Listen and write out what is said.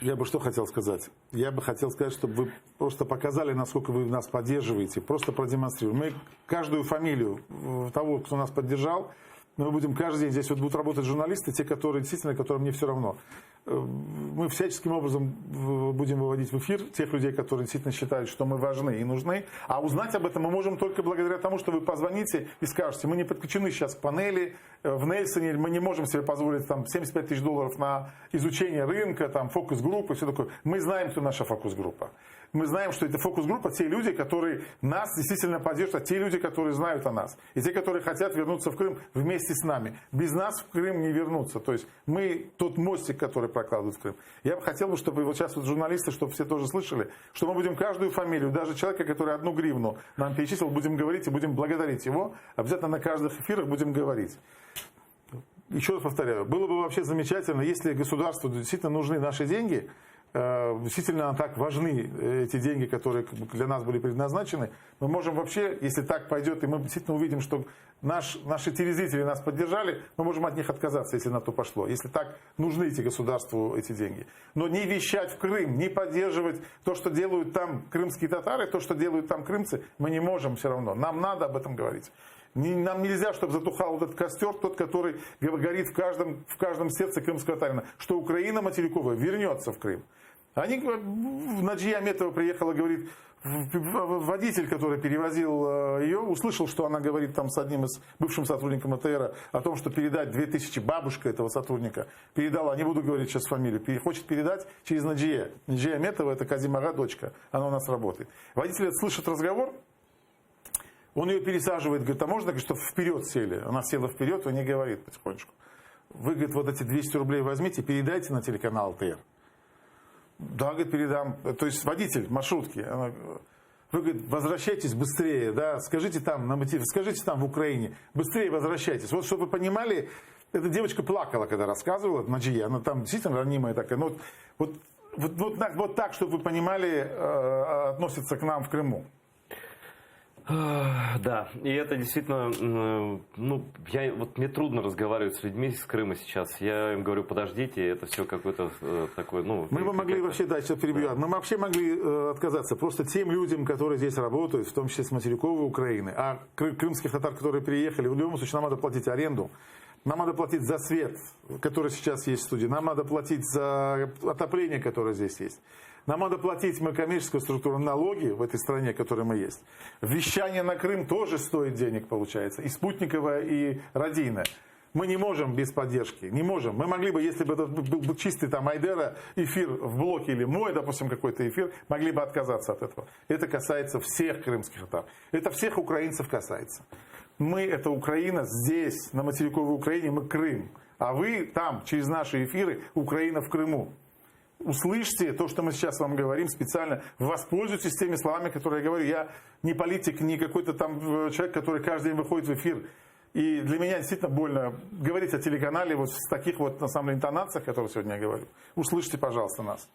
Я бы что хотел сказать? Я бы хотел сказать, чтобы вы просто показали, насколько вы нас поддерживаете. Просто продемонстрируем. Мы каждую фамилию того, кто нас поддержал, мы будем каждый день, здесь вот будут работать журналисты, те, которые действительно, которым не все равно. Мы всяческим образом будем выводить в эфир тех людей, которые действительно считают, что мы важны и нужны. А узнать об этом мы можем только благодаря тому, что вы позвоните и скажете, мы не подключены сейчас к панели в Нельсоне, мы не можем себе позволить там 75 тысяч долларов на изучение рынка, там фокус-группы, все такое. Мы знаем, кто наша фокус-группа. Мы знаем, что это фокус-группа, те люди, которые нас действительно поддерживают, те люди, которые знают о нас. И те, которые хотят вернуться в Крым вместе с нами. Без нас в Крым не вернуться. То есть мы тот мостик, который прокладывают в Крым. Я бы хотел, чтобы вот сейчас вот журналисты, чтобы все тоже слышали, что мы будем каждую фамилию, даже человека, который 1 гривну нам перечислил, будем говорить и будем благодарить его. Обязательно на каждых эфирах будем говорить. Еще раз повторяю, было бы вообще замечательно, если государству действительно нужны наши деньги, действительно так важны эти деньги, которые для нас были предназначены, мы можем вообще, если так пойдет, и мы действительно увидим, что наши телезрители нас поддержали, мы можем от них отказаться, если на то пошло, если так нужны эти государству эти деньги. Но не вещать в Крым, не поддерживать то, что делают там крымские татары, то, что делают там крымцы, мы не можем все равно. Нам надо об этом говорить. Нам нельзя, чтобы затухал вот этот костер, тот, который горит в каждом сердце крымского татарина, что Украина материковая вернется в Крым. Наджия Аметова приехала, говорит, водитель, который перевозил ее, услышал, что она говорит там с одним из бывшим сотрудником АТР о том, что передать 2000, бабушка этого сотрудника передала, не буду говорить сейчас фамилию, хочет передать через Наджия. Наджия Аметова, это Казимага, дочка, она у нас работает. Водитель слышит разговор, он ее пересаживает, говорит, а можно, чтобы вперед сели? Она села вперед, он не говорит потихонечку. Вы, говорит, вот эти 200 рублей возьмите, передайте на телеканал ТР. Да, говорит, передам. То есть водитель маршрутки. Она, вы, говорит, возвращайтесь быстрее, да, скажите там на мотив, скажите там в Украине, быстрее возвращайтесь. Вот, чтобы вы понимали, эта девочка плакала, когда рассказывала, Наджия, она там действительно ранимая такая. Но вот так, чтобы вы понимали, относится к нам в Крыму. Да, и это действительно, мне трудно разговаривать с людьми из Крыма сейчас. Я им говорю, подождите, это все какое-то такое, Мы бы могли вообще, да, сейчас перебью, мы вообще могли отказаться просто тем людям, которые здесь работают, в том числе с материковой Украины, а крымских татар, которые приехали, в любом случае нам надо платить аренду. Нам надо платить за свет, который сейчас есть в студии. Нам надо платить за отопление, которое здесь есть. Нам надо платить коммерческую структуру, налоги в этой стране, в которой мы есть. Вещание на Крым тоже стоит денег, получается. И спутниковое, и радийное. Мы не можем без поддержки. Не можем. Мы могли бы, если бы это был чистый там Айдера эфир в блоке, или мой, допустим, какой-то эфир, могли бы отказаться от этого. Это касается всех крымских татар. Это всех украинцев касается. Мы, это Украина, здесь, на материковой Украине, мы Крым. А вы там, через наши эфиры, Украина в Крыму. Услышьте то, что мы сейчас вам говорим специально. Воспользуйтесь теми словами, которые я говорю. Я не политик, не какой-то там человек, который каждый день выходит в эфир. И для меня действительно больно говорить о телеканале вот в таких вот, на самом деле, интонациях, которые сегодня я говорю. Услышьте, пожалуйста, нас.